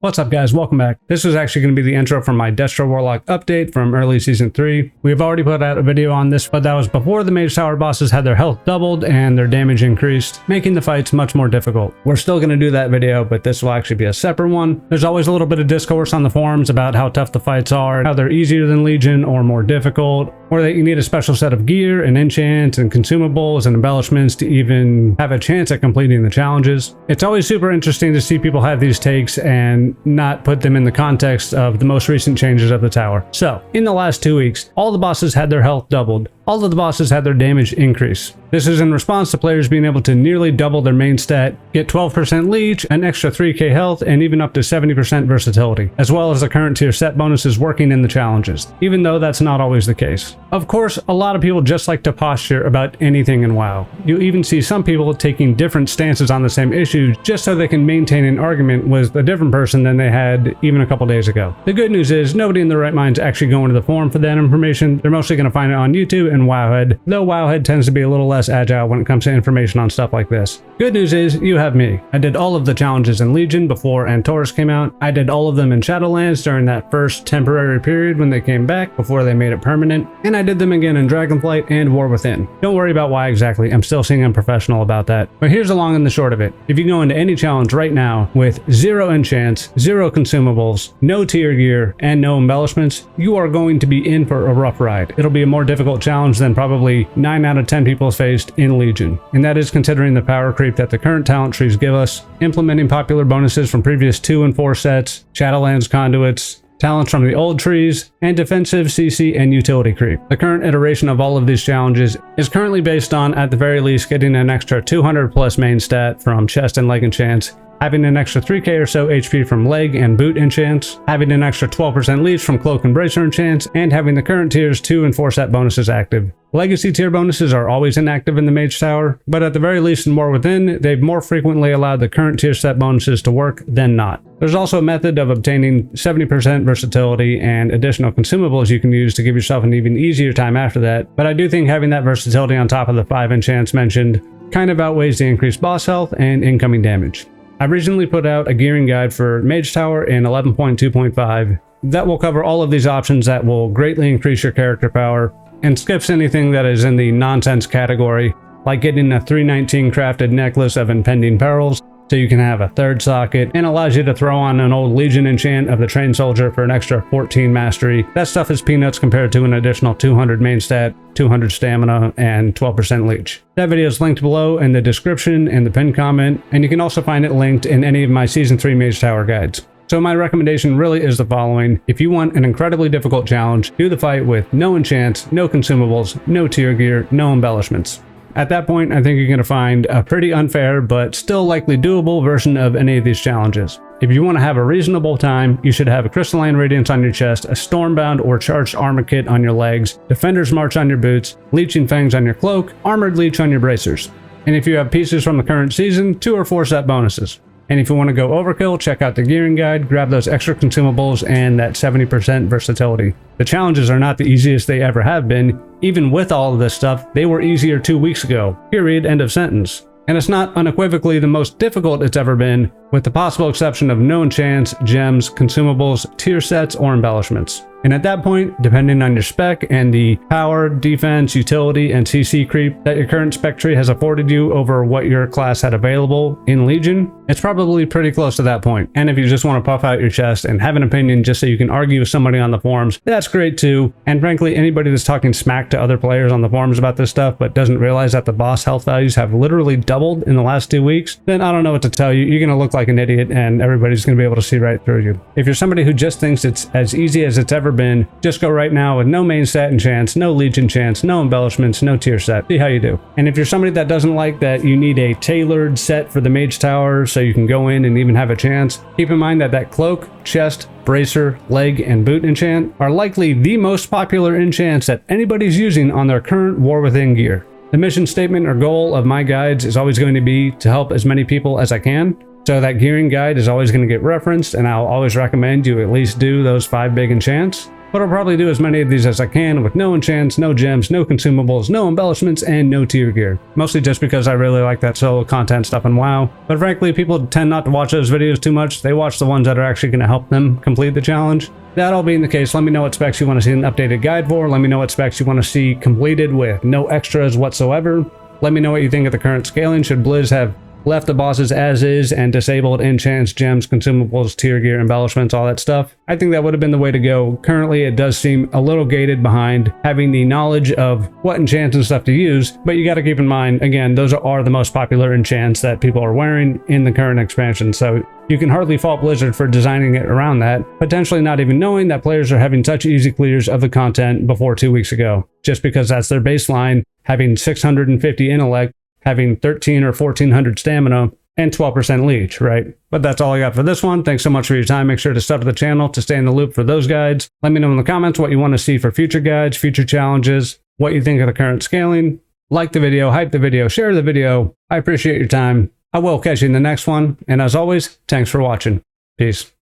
What's up guys, welcome back. This is actually going to be the intro from my Destro Warlock update from early season 3. We've already put out a video on this, but that was before the Mage Tower bosses had their health doubled and their damage increased, making the fights much more difficult. We're still going to do that video, but this will actually be a separate one. There's always a little bit of discourse on the forums about how tough the fights are, how they're easier than Legion or more difficult, or that you need a special set of gear and enchants and consumables and embellishments to even have a chance at completing the challenges. It's always super interesting to see people have these takes and not put them in the context of the most recent changes of the tower. So, in the last 2 weeks, all the bosses had their health doubled. All of the bosses had their damage increase. This is in response to players being able to nearly double their main stat, get 12% leech, an extra 3k health, and even up to 70% versatility, as well as the current tier set bonuses working in the challenges, even though that's not always the case. Of course, a lot of people just like to posture about anything in WoW. You even see some people taking different stances on the same issue just so they can maintain an argument with a different person than they had even a couple days ago. The good news is nobody in their right mind is actually going to the forum for that information. They're mostly going to find it on YouTube and Wowhead, though Wowhead tends to be a little less agile when it comes to information on stuff like this. Good news is you have me. I did all of the challenges in Legion before Antorus came out. I did all of them in Shadowlands during that first temporary period when they came back before they made it permanent, and I did them again in Dragonflight and War Within. Don't worry about why exactly, I'm still seeing unprofessional about that. But here's the long and the short of it. If you go into any challenge right now with 0 enchants, 0 consumables, no tier gear, and no embellishments, you are going to be in for a rough ride. It'll be a more difficult challenge than probably 9 out of 10 people faced in Legion. And that is considering the power creep that the current talent trees give us, implementing popular bonuses from previous 2 and 4 sets, Shadowlands conduits, talents from the old trees, and defensive, CC, and utility creep. The current iteration of all of these challenges is currently based on, at the very least, getting an extra 200 plus main stat from chest and leg enchants, having an extra 3k or so HP from leg and boot enchants, having an extra 12% leech from cloak and bracer enchants, and having the current tiers 2 and 4 set bonuses active. Legacy tier bonuses are always inactive in the Mage Tower, but at the very least in War Within, they've more frequently allowed the current tier set bonuses to work than not. There's also a method of obtaining 70% versatility and additional consumables you can use to give yourself an even easier time after that, but I do think having that versatility on top of the 5 enchants mentioned kind of outweighs the increased boss health and incoming damage. I recently put out a gearing guide for Mage Tower in 11.2.5 that will cover all of these options that will greatly increase your character power and skips anything that is in the nonsense category, like getting a 319 crafted necklace of impending perils so you can have a 3rd socket, and allows you to throw on an old Legion enchant of the trained soldier for an extra 14 mastery. That stuff is peanuts compared to an additional 200 main stat, 200 stamina, and 12% leech. That video is linked below in the description and the pinned comment, and you can also find it linked in any of my Season 3 Mage Tower guides. So my recommendation really is the following. If you want an incredibly difficult challenge, do the fight with no enchants, no consumables, no tier gear, no embellishments. At that point, I think you're going to find a pretty unfair but still likely doable version of any of these challenges. If you want to have a reasonable time, you should have a Crystalline Radiance on your chest, a Stormbound or Charged Armor Kit on your legs, Defender's March on your boots, Leeching Fangs on your cloak, Armored Leech on your bracers. And if you have pieces from the current season, 2 or 4 set bonuses. And if you want to go overkill, check out the gearing guide, grab those extra consumables and that 70% versatility. The challenges are not the easiest they ever have been. Even with all of this stuff, they were easier 2 weeks ago. Period. End of sentence. And it's not unequivocally the most difficult it's ever been, with the possible exception of no enchants, gems, consumables, tier sets, or embellishments. And at that point, depending on your spec and the power, defense, utility, and CC creep that your current spec tree has afforded you over what your class had available in Legion, it's probably pretty close to that point. And if you just want to puff out your chest and have an opinion just so you can argue with somebody on the forums, that's great too. And frankly, anybody that's talking smack to other players on the forums about this stuff but doesn't realize that the boss health values have literally doubled in the last 2 weeks, then I don't know what to tell you. You're going to look like an idiot and everybody's going to be able to see right through you. If you're somebody who just thinks it's as easy as it's ever been, just go right now with no main stat enchants, no leech enchants, no embellishments, no tier set. See how you do. And if you're somebody that doesn't like that you need a tailored set for the Mage Tower so you can go in and even have a chance, keep in mind that that cloak, chest, bracer, leg, and boot enchant are likely the most popular enchants that anybody's using on their current War Within gear. The mission statement or goal of my guides is always going to be to help as many people as I can. So that gearing guide is always going to get referenced, and I'll always recommend you at least do those 5 big enchants. but I'll probably do as many of these as I can with no enchants, no gems, no consumables, no embellishments, and no tier gear. Mostly just because I really like that solo content stuff in WoW. But frankly, people tend not to watch those videos too much. They watch the ones that are actually going to help them complete the challenge. That all being the case, let me know what specs you want to see an updated guide for. Let me know what specs you want to see completed with no extras whatsoever. Let me know what you think of the current scaling. Should Blizz have left the bosses as is and disabled enchants, gems, consumables, tier gear, embellishments, all that stuff? I think that would have been the way to go. Currently, it does seem a little gated behind having the knowledge of what enchants and stuff to use, but you got to keep in mind, again, those are the most popular enchants that people are wearing in the current expansion, so you can hardly fault Blizzard for designing it around that, potentially not even knowing that players are having such easy clears of the content before 2 weeks ago, just because that's their baseline, having 650 intellect, having 13 or 1400 stamina, and 12% leech, right? But that's all I got for this one. Thanks so much for your time. Make sure to sub to the channel to stay in the loop for those guides. Let me know in the comments what you want to see for future guides, future challenges, what you think of the current scaling. Like the video, hype the video, share the video. I appreciate your time. I will catch you in the next one. And as always, thanks for watching. Peace.